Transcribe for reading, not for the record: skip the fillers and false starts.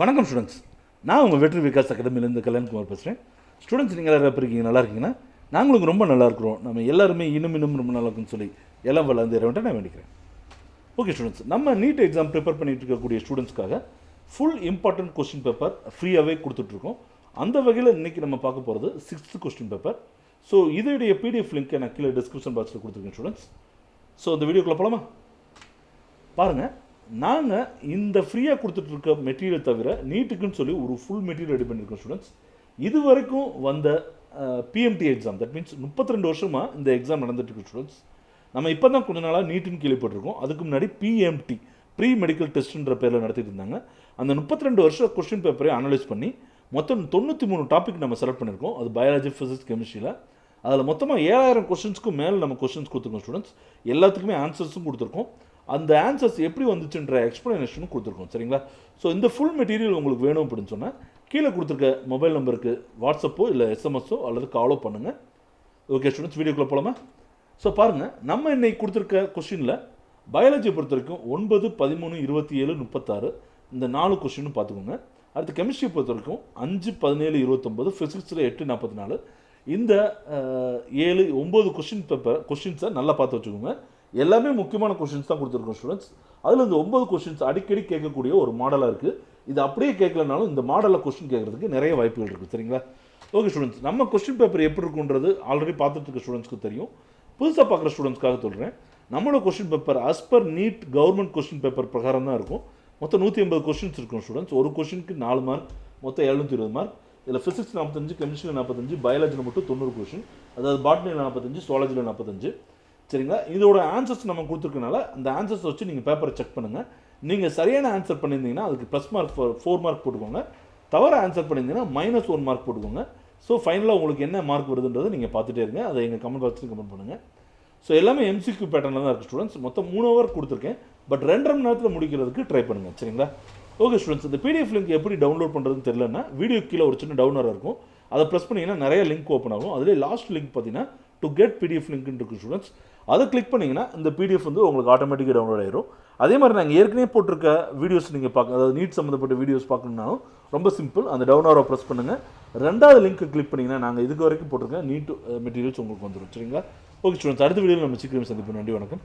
வணக்கம் ஸ்டூடெண்ட்ஸ், நான் உங்கள் வெற்றி விகாஸ் அகாடமிலேருந்து கல்யாண்குமார் பேசுகிறேன். ஸ்டூடெண்ட்ஸ், நீங்கள் எல்லாரும் எப்படி இருக்கீங்க? நல்லா இருக்கீங்கன்னா நாங்களும் ரொம்ப நல்லா இருக்கிறோம். நம்ம எல்லாருமே இன்னும் ரொம்ப நல்லா இருக்குன்னு சொல்லி எல்லாம் வளர்ந்து இறவன்ட்டு நான் வேண்டிக்கிறேன். ஓகே ஸ்டூடெண்ட்ஸ், நம்ம நீட் எக்ஸாம் ப்ரிப்பேர் பண்ணிட்டு இருக்கக்கூடிய ஸ்டூடெண்ட்ஸ்க்காக ஃபுல் இம்பார்ட்டன்ட் கொஸ்டின் பேப்பர் ஃப்ரீயாகவே கொடுத்துட்ருக்கோம். அந்த வகையில் இன்றைக்கி நம்ம பார்க்க போகிறது 6th கொஸ்டின் பேப்பர். ஸோ இதோடைய பிடிஎஃப் லிங்க்கை நான் கீழே டிஸ்கிரிப்ஷன் பாக்ஸில் கொடுத்துருக்கேன் ஸ்டூடெண்ட்ஸ். ஸோ இந்த வீடியோக்குள்ளே போகலாமா? பாருங்கள், நாங்கள் இந்த ஃப்ரீயாக கொடுத்துட்ருக்க மெட்டீரியல் தவிர நீட்டுக்குன்னு சொல்லி ஒரு ஃபுல் மெட்டீரியல் ரெடி பண்ணியிருக்கோம் ஸ்டூடெண்ட்ஸ். இது வரைக்கும் வந்த பிஎம்டி எக்ஸாம், தட் மீன்ஸ் 32 வருஷமாக இந்த எக்ஸாம் நடந்துட்டுருக்கு ஸ்டூடெண்ட்ஸ். நம்ம இப்போ தான் கொஞ்ச நாளாக நீட்டுன்னு கேள்விப்பட்டிருக்கோம். அதுக்கு முன்னாடி பிஎம்டி, ப்ரீ மெடிக்கல் டெஸ்ட்டுன்ற பேரில் நடத்திட்டு இருந்தாங்க. அந்த 32 வருஷம் கொஸ்டின் பேப்பரை அனலைஸ் பண்ணி மொத்தம் 93 டாபிக் நம்ம செலக்ட் பண்ணியிருக்கோம். அது பயாலஜி, ஃபிசிக்ஸ், கெமிஸ்ட்ரியில். அதில் மொத்தமாக 7000 கொஸ்டின்ஸ்க்கு மேலே நம்ம கொஸ்டின்ஸ் கொடுத்துருக்கோம் ஸ்டூடெண்ட்ஸ். எல்லாத்துக்குமே ஆன்சர்ஸும் கொடுத்துருக்கோம். அந்த ஆன்சர்ஸ் எப்படி வந்துச்சுன்ற எக்ஸ்ப்ளனேஷனும் கொடுத்துருக்கோம். சரிங்களா? ஸோ இந்த ஃபுல் மெட்டீரியல் உங்களுக்கு வேணும் அப்படின்னு சொன்னால் கீழே கொடுத்துருக்க மொபைல் நம்பருக்கு வாட்ஸ்அப்போ இல்லை எஸ்எம்எஸோ அல்லது காலோ பண்ணுங்கள். ஓகே ஸ்டூடெண்ட்ஸ், வீடியோக்குள்ளே போகலாமா? ஸோ பாருங்கள், நம்ம இன்னைக்கு கொடுத்துருக்க கொஸ்டினில் பயாலஜியை பொறுத்த வரைக்கும் 9, 13, 27, 36 இந்த 4 கொஸ்டினும் பார்த்துக்கோங்க. அடுத்து கெமிஸ்ட்ரியை பொறுத்த வரைக்கும் 5, 17, 29, ஃபிசிக்ஸில் 8, 44 இந்த 7, 9 கொஸ்டின்ஸை நல்லா பார்த்து வச்சுக்கோங்க. எல்லாமே முக்கியமான கொஸ்டின்ஸ் தான் கொடுத்துருக்கோம் ஸ்டூடெண்ட்ஸ். அதில் இந்த 9 கொஸ்டின்ஸ் அடிக்கடி கேட்கக்கூடிய ஒரு மாடலாக இருக்குது. இது அப்படியே கேட்கலனாலும் இந்த மாடலில் கொஸ்டின் கேட்குறதுக்கு நிறைய வாய்ப்புகள் இருக்குது. சரிங்களா? ஓகே ஸ்டூடெண்ட்ஸ், நம்ம கொஸ்டின் பேப்பர் எப்படி இருக்குன்றது ஆல்ரெடி பார்த்துட்டு இருக்க ஸ்டூடெண்ட்ஸ்க்கு தெரியும். புதுசாக பார்க்குற ஸ்டூடெண்ட்ஸ்க்காக சொல்கிறேன். நம்மளோட question paper as per NEET government question paper பிரகாரம் தான் இருக்கும். மொத்தம் 180 கொஸ்டின்ஸ் இருக்கும் ஸ்டூடெண்ட்ஸ். ஒரு கொஸ்டினுக்கு 4 மார்க், மொத்தம் 720 மார்க். இதில் ஃபிசிக்ஸ் 45, கெமிஸ்ட்ரியில் 45, பயாலஜியில் மட்டும் 90 கொஸ்டின், அதாவது பாட்னியில் 45, சுவாலஜியில் 45. சரிங்களா? இதோட ஆன்சர்ஸ் நம்ம கொடுத்துருக்கனால அந்த ஆன்சர்ஸ் வச்சு நீங்கள் பேப்பரை செக் பண்ணுங்கள். நீங்கள் சரியான ஆன்சர் பண்ணியிருந்தீங்கன்னா அதுக்கு ப்ளஸ் மார்க் 4 மார்க் போட்டுக்கோங்க. தவறு ஆன்சர் பண்ணியிருந்தீங்கன்னா -1 மார்க் போட்டுக்கோங்க. ஸோ ஃபைனலாக உங்களுக்கு என்ன மார்க் வருதுன்றதை நீங்கள் பார்த்துட்டே இருங்க. அதை எங்கள் கமெண்ட் பாக்ஸில் கமெண்ட் பண்ணுங்கள். ஸோ எல்லாமே எம்சிக்யூ பேட்டர்னில் தான் இருக்குது ஸ்டூடெண்ட்ஸ். மொத்தம் 3 ஹவர் கொடுத்துருக்கேன். பட் 2.5 மணி நேரத்தில் முடிக்கிறதுக்கு ட்ரை பண்ணுங்கள். சரிங்களா? ஓகே ஸ்டூடெண்ட்ஸ், இந்த பிடிஎஃப் லிங்க் எப்படி டவுன்லோட் பண்ணுறதுன்னு தெரியலன்னா வீடியோ கீழே ஒரு சின்ன டவுன்லோட் இருக்கும். அதை ப்ரெஸ் பண்ணிங்கன்னா நிறைய லிங்க் ஓப்பன் ஆகும். அதிலே லாஸ்ட் லிங்க் பார்த்தீங்கன்னா டு கெட் பிடிஎஃப் லிங்க்னு இருக்குது ஸ்டூடெண்ட்ஸ். அதை கிளிக் பண்ணிங்கன்னா இந்த பிடிஎஃப் வந்து உங்களுக்கு ஆட்டோமேட்டிக்காக டவுன்லோட் ஆயிரும். அதே மாதிரி நாங்கள் ஏற்கனவே போட்டிருக்க வீடியோஸ் நீங்கள் பார்க்க, அதாவது நீட் சம்மந்தப்பட்ட வீடியோஸ் பார்க்கணுன்னாலும் ரொம்ப சிம்பிள். அந்த டவுன்லோடை ப்ரெஸ் பண்ணுங்கள். 2வது லிங்க் கிளிக் பண்ணிங்கன்னா நாங்கள் இதுக்கு வரைக்கும் போட்டிருக்க நீட் மெட்டீரியல்ஸ் உங்களுக்கு வந்துடும். சரிங்களா? ஓகே ஸ்டூடெண்ட்ஸ், அடுத்த வீடியோவில் நம்ம சீக்கிரம் சந்திப்போம். நன்றி, வணக்கம்.